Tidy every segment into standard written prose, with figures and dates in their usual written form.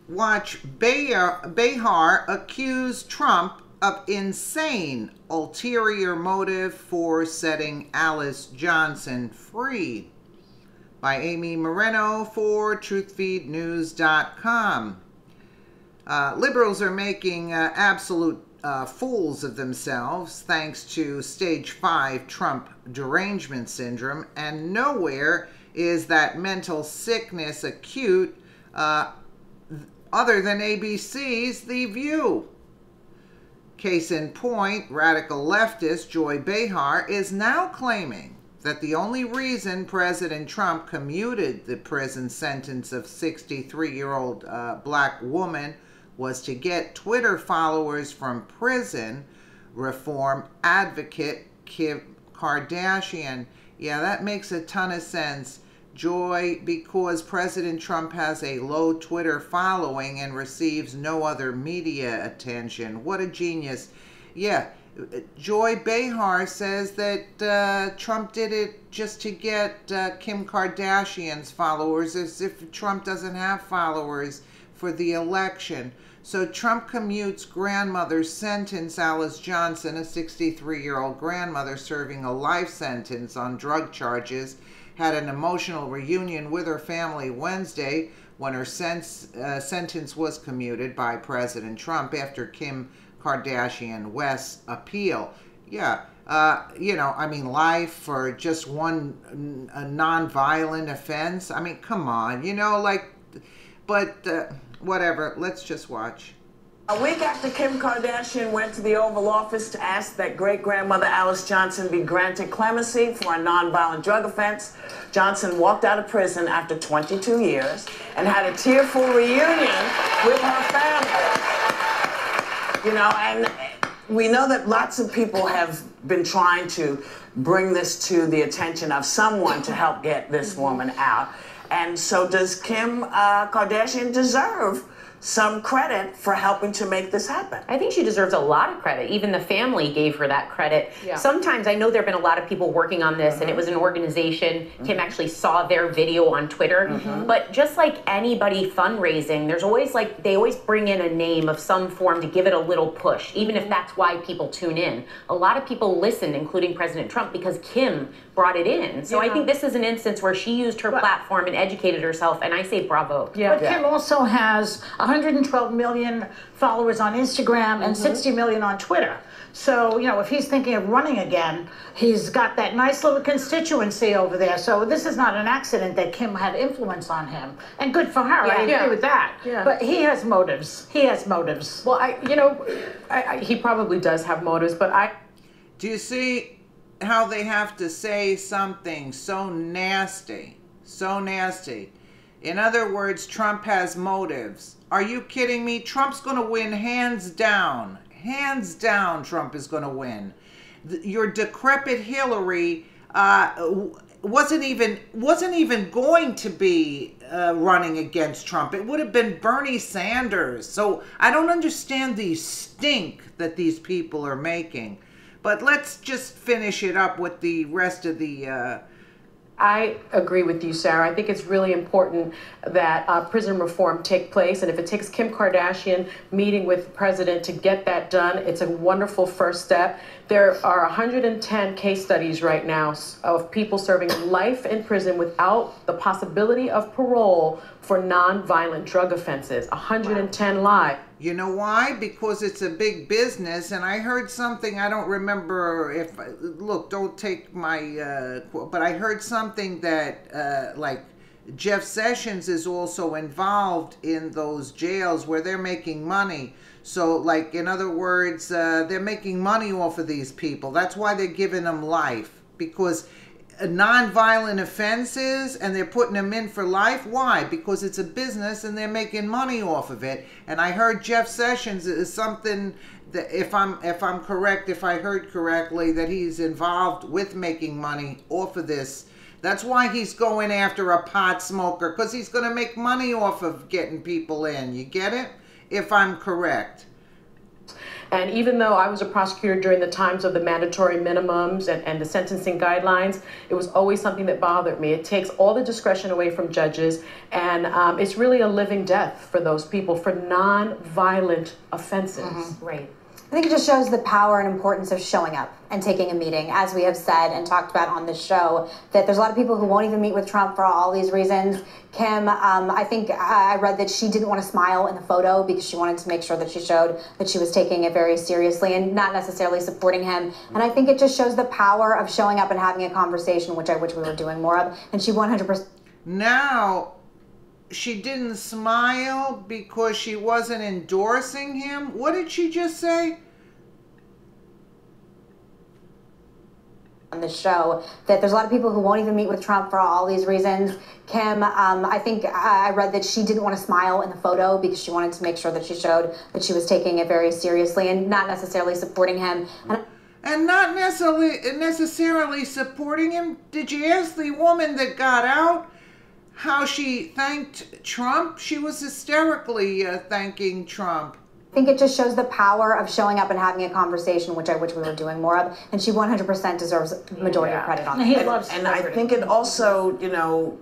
Watch Behar accuse Trump of insane ulterior motive for setting Alice Johnson free. By Amy Moreno for truthfeednews.com. Liberals are making absolute fools of themselves thanks to stage 5 Trump derangement syndrome, and nowhere is that mental sickness acute other than ABC's The View. Case in point, radical leftist Joy Behar is now claiming that the only reason President Trump commuted the prison sentence of 63-year-old black woman was to get Twitter followers from prison reform advocate Kim Kardashian. Yeah, that makes a ton of sense, Joy, because President Trump has a low Twitter following and receives no other media attention. What a genius. Yeah, Joy Behar says that Trump did it just to get Kim Kardashian's followers, as if Trump doesn't have followers for the election. So Trump commutes grandmother's sentence. Alice Johnson, a 63-year-old grandmother serving a life sentence on drug charges, had an emotional reunion with her family Wednesday when her sentence was commuted by President Trump after Kim Kardashian West's appeal. Yeah, you know, I mean, life for just one non-violent offense. I mean, come on, you know, like, but whatever, let's just watch. A week after Kim Kardashian went to the Oval Office to ask that great-grandmother Alice Johnson be granted clemency for a nonviolent drug offense, Johnson walked out of prison after 22 years and had a tearful reunion with her family. You know, and we know that lots of people have been trying to bring this to the attention of someone to help get this woman out. And so does Kim Kardashian deserve some credit for helping to make this happen? I think she deserves a lot of credit. Even the family gave her that credit. Yeah. Sometimes, I know there have been a lot of people working on this, and it was an organization. Kim actually saw their video on Twitter. But just like anybody fundraising, there's always like, they always bring in a name of some form to give it a little push, even if that's why people tune in. A lot of people listened, including President Trump, because Kim brought it in. So I think this is an instance where she used her platform and educated herself, and I say bravo. But Kim also has 112 million followers on Instagram and 60 million on Twitter. So, you know, if he's thinking of running again, he's got that nice little constituency over there. So this is not an accident that Kim had influence on him. And good for her, I agree with that. But he has motives. He has motives. Well, he probably does have motives, but Do you see how they have to say something so nasty? So nasty. In other words, Trump has motives. Are you kidding me? Trump's going to win hands down. Hands down, Trump is going to win. Your decrepit Hillary wasn't even going to be running against Trump. It would have been Bernie Sanders. So I don't understand the stink that these people are making. But let's just finish it up with the rest of the... I agree with you, Sarah. I think it's really important that prison reform take place. And if it takes Kim Kardashian meeting with the president to get that done, it's a wonderful first step. There are 110 case studies right now of people serving life in prison without the possibility of parole for non-violent drug offenses. 110 live. You know why? Because it's a big business. And I heard something, I don't remember if, look, don't take my, but I heard something that, like, Jeff Sessions is also involved in those jails where they're making money. So, like, in other words, they're making money off of these people. That's why they're giving them life. Because non-violent offenses, and they're putting them in for life. Why? Because it's a business and they're making money off of it. And I heard Jeff Sessions is something that, if I'm correct, if I heard correctly, that he's involved with making money off of this. That's why he's going after a pot smoker, because he's going to make money off of getting people in. You get it? If I'm correct. And even though I was a prosecutor during the times of the mandatory minimums and the sentencing guidelines, it was always something that bothered me. It takes all the discretion away from judges, and it's really a living death for those people for non-violent offenses. Right. I think it just shows the power and importance of showing up and taking a meeting, as we have said and talked about on this show, that there's a lot of people who won't even meet with Trump for all these reasons. Kim, I think I read that she didn't want to smile in the photo because she wanted to make sure that she showed that she was taking it very seriously and not necessarily supporting him. And I think it just shows the power of showing up and having a conversation, which I wish we were doing more of. And she 100%. Now, she didn't smile because she wasn't endorsing him? What did she just say? On the show, that there's a lot of people who won't even meet with Trump for all these reasons. Kim, I think I read that she didn't want to smile in the photo because she wanted to make sure that she showed that she was taking it very seriously and not necessarily supporting him. And not necessarily supporting him? Did you ask the woman that got out how she thanked Trump? She was hysterically thanking Trump. I think it just shows the power of showing up and having a conversation, which I wish we were doing more of. And she 100% deserves majority of credit on that. He loves And I think it also, you know,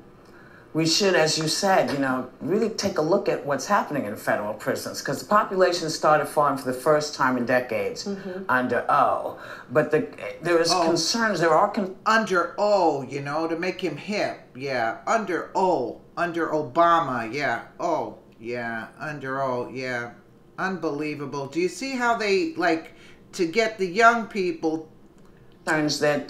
we should, as you said, you know, really take a look at what's happening in federal prisons, because the population started falling for the first time in decades under O. But there is concerns. There are under O, you know, to make him hip. Yeah, under O, under Obama. Yeah, O, yeah, under O. Yeah, unbelievable. Do you see how they like to get the young people? Concerns that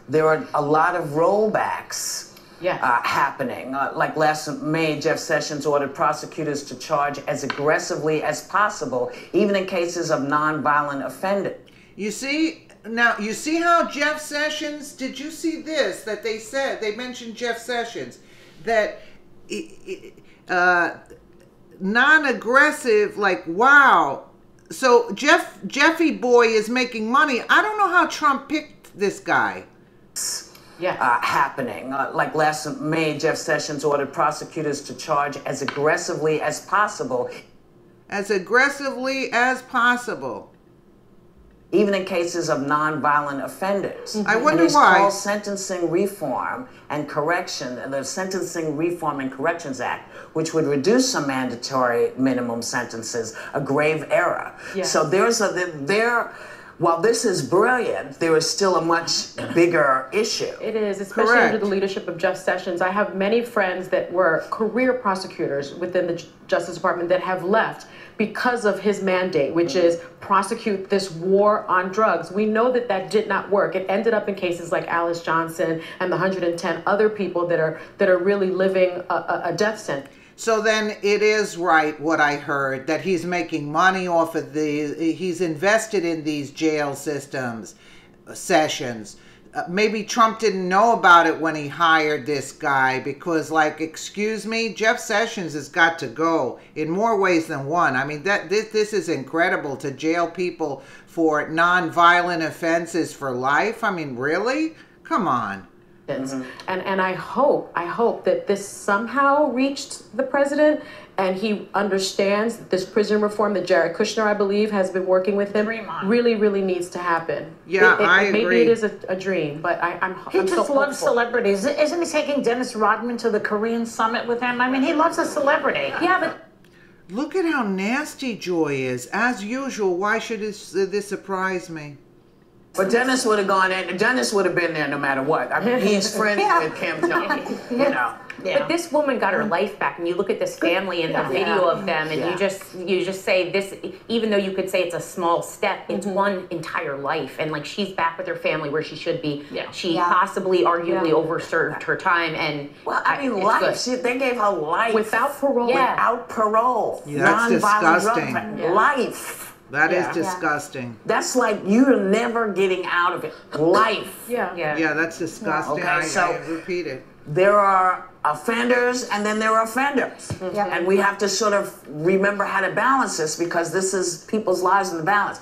there are a lot of rollbacks. Happening. Like last May, Jeff Sessions ordered prosecutors to charge as aggressively as possible, even in cases of nonviolent offenders. You see, now, you see how Jeff Sessions, did you see this, that they said, they mentioned Jeff Sessions, that non-aggressive, like, wow. So Jeffy Boy is making money. I don't know how Trump picked this guy. Happening. Like last May, Jeff Sessions ordered prosecutors to charge as aggressively as possible. As aggressively as possible. Even in cases of nonviolent offenders. I wonder and it's why. called Sentencing Reform and Correction, the Sentencing Reform and Corrections Act, which would reduce some mandatory minimum sentences, a grave error. So while this is brilliant, there is still a much bigger issue. It is, especially under the leadership of Jeff Sessions. I have many friends that were career prosecutors within the Justice Department that have left because of his mandate, which is prosecute this war on drugs. We know that that did not work. It ended up in cases like Alice Johnson and the 110 other people that are really living a death sentence. So then it is right what I heard, that he's making money off of he's invested in these jail systems, Sessions. Maybe Trump didn't know about it when he hired this guy because, like, excuse me, Jeff Sessions has got to go in more ways than one. I mean, this is incredible, to jail people for non-violent offenses for life. I mean, really? Come on. And I hope that this somehow reached the president and he understands that this prison reform that Jared Kushner, I believe, has been working with him really, really needs to happen. Yeah, I agree. Maybe it is a dream, but I'm He so just loves hopeful. celebrities. Isn't he taking Dennis Rodman to the Korean summit with him? I mean, he loves a celebrity. Yeah, but Look at how nasty Joy is. As usual, why should this surprise me? But Dennis would have gone in. Dennis would have been there no matter what. I mean, he's friends with Kim Jong. You know. But this woman got her life back, and you look at this family and the video of them, and you just say this. Even though you could say it's a small step, it's one entire life, and like she's back with her family where she should be. She possibly, arguably, overserved her time, and well, I mean, life. They gave her life without parole. Without parole. Yeah, that's disgusting. Life. That is disgusting. That's like you're never getting out of it. Life. Yeah, that's disgusting. Okay, I repeat it. There are offenders and then there are offenders. And we have to sort of remember how to balance this because this is people's lives in the balance.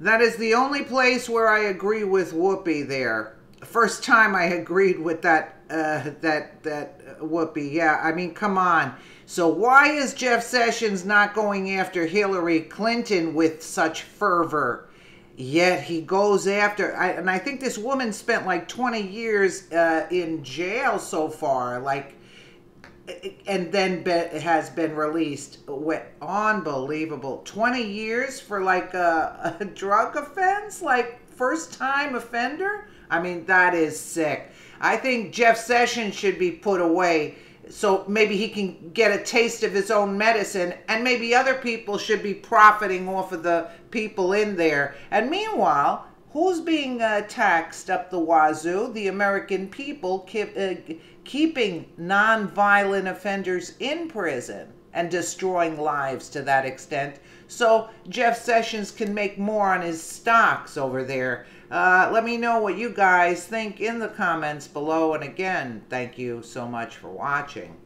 That is the only place where I agree with Whoopi there. First time I agreed with that Whoopi. Yeah, I mean, come on. So why is Jeff Sessions not going after Hillary Clinton with such fervor? Yet he goes after, and I think this woman spent like 20 years in jail so far, like, and then has been released. Unbelievable. 20 years for like a drug offense, like first time offender? I mean, that is sick. I think Jeff Sessions should be put away so maybe he can get a taste of his own medicine, and maybe other people should be profiting off of the people in there. And meanwhile, who's being taxed up the wazoo? The American people keeping non-violent offenders in prison and destroying lives to that extent. So Jeff Sessions can make more on his stocks over there. Let me know what you guys think in the comments below. And again, thank you so much for watching.